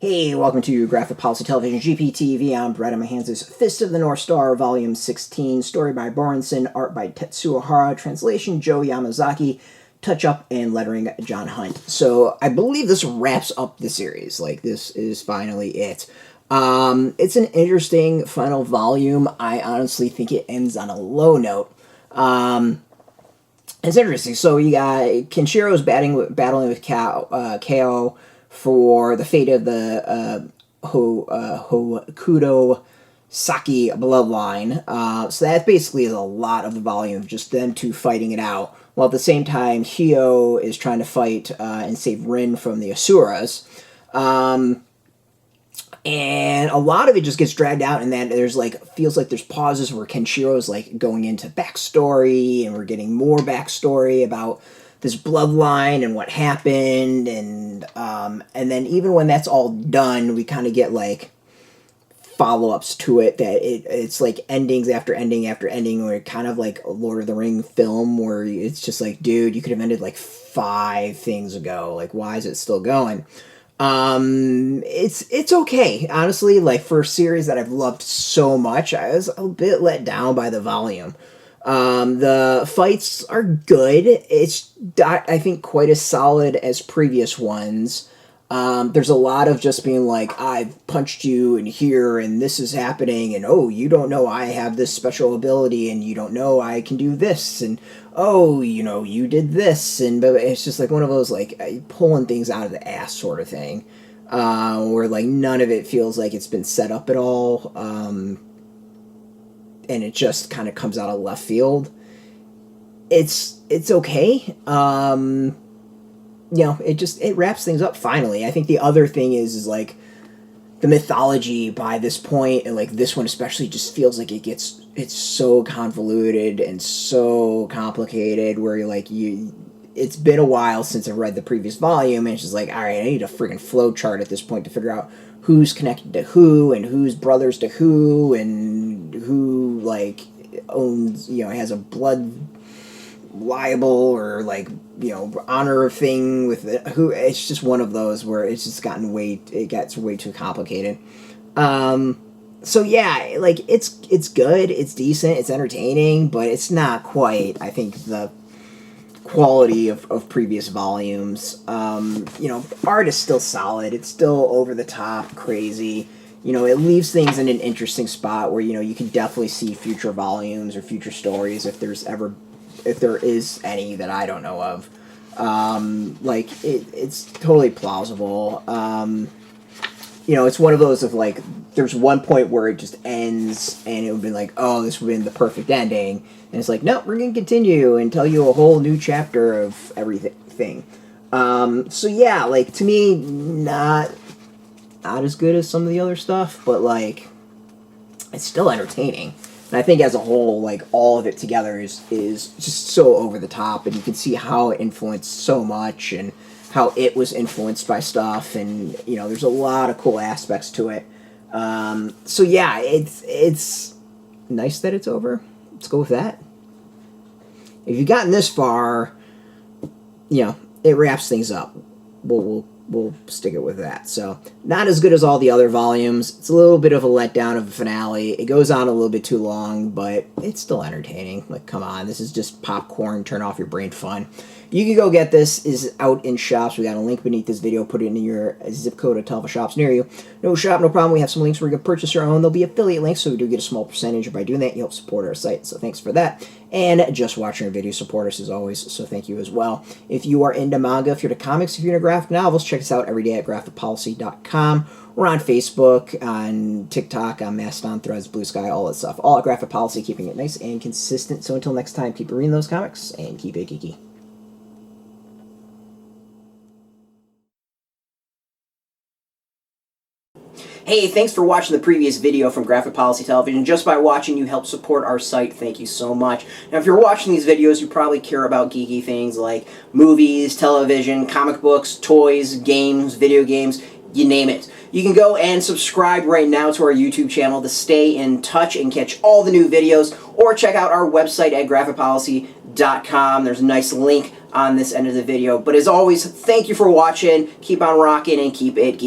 Hey, welcome to Graphic Policy Television GPTV. I'm Brett, and my hands is Fist of the North Star, Volume 16, story by Buronson, art by Tetsuo Hara, translation Joe Yamazaki, touch-up and lettering John Hunt. So I believe this wraps up the series. Like, this is finally it. It's an interesting final volume. I honestly think it ends on a low note. It's interesting. So you got Kenshiro's battling with Kaioh for the fate of the Hokuto Soke bloodline. So that basically is a lot of the volume of just them two fighting it out. While at the same time, Kaioh is trying to fight and save Rin from the Asuras. And a lot of it just gets dragged out, and then there's feels like there's pauses where Kenshiro's going into backstory, and we're getting more backstory about this bloodline and what happened, and then even when that's all done, we kind of get follow-ups to it that it's endings after ending after ending, where kind of like a Lord of the Ring film where it's just dude, you could have ended 5 things ago. Why is it still going? It's okay, honestly. For a series that I've loved so much, I was a bit let down by the volume. The fights are good. It's not, I think, quite as solid as previous ones. There's a lot of just being I've punched you in here, and this is happening, and oh, you don't know I have this special ability, and you don't know I can do this, and oh, you did this, but it's just one of those pulling things out of the ass sort of thing, where none of it feels like it's been set up at all, and it just kind of comes out of left field. It's okay. It wraps things up finally. I think the other thing is the mythology by this point, and this one especially, just feels like it's so convoluted and so complicated, where it's been a while since I've read the previous volume, and it's just alright, I need a friggin' flow chart at this point to figure out who's connected to who, and who's brothers to who, and who owns, has a blood libel or honor thing with who. It's just one of those where it's just it gets way too complicated. So yeah, it's good, it's decent, it's entertaining, but it's not quite, I think, the quality of previous volumes. Art is still solid, it's still over the top crazy. It leaves things in an interesting spot where you can definitely see future volumes or future stories if there is any that I don't know of. It's totally plausible. It's one of those of there's one point where it just ends, and it would be oh, this would have been the perfect ending, and it's no, we're gonna continue and tell you a whole new chapter of everything. So yeah, to me, not as good as some of the other stuff, but it's still entertaining. And I think as a whole, all of it together is just so over the top, and you can see how it influenced so much, and how it was influenced by stuff, and there's a lot of cool aspects to it. So yeah, it's nice that it's over. Let's go with that. If you've gotten this far, it wraps things up. We'll stick it with that. So, not as good as all the other volumes. It's a little bit of a letdown of a finale. It goes on a little bit too long, but it's still entertaining. Come on, this is just popcorn, turn off your brain fun. You can go get this. Is out in shops. We got a link beneath this video. Put it in your zip code of Telva shops near you. No shop, no problem. We have some links where you can purchase your own. There'll be affiliate links, so we do get a small percentage. By doing that, you help support our site. So thanks for that. And just watching our videos support us as always, so thank you as well. If you are into manga, if you're into comics, if you're into graphic novels, check us out every day at graphicpolicy.com. We're on Facebook, on TikTok, on Mastodon, Threads, Blue Sky, all that stuff. All at Graphic Policy, keeping it nice and consistent. So until next time, keep reading those comics and keep it geeky. Hey, thanks for watching the previous video from Graphic Policy Television. Just by watching, you help support our site. Thank you so much. Now, if you're watching these videos, you probably care about geeky things like movies, television, comic books, toys, games, video games, you name it. You can go and subscribe right now to our YouTube channel to stay in touch and catch all the new videos, or check out our website at graphicpolicy.com. There's a nice link on this end of the video. But as always, thank you for watching. Keep on rocking and keep it geeky.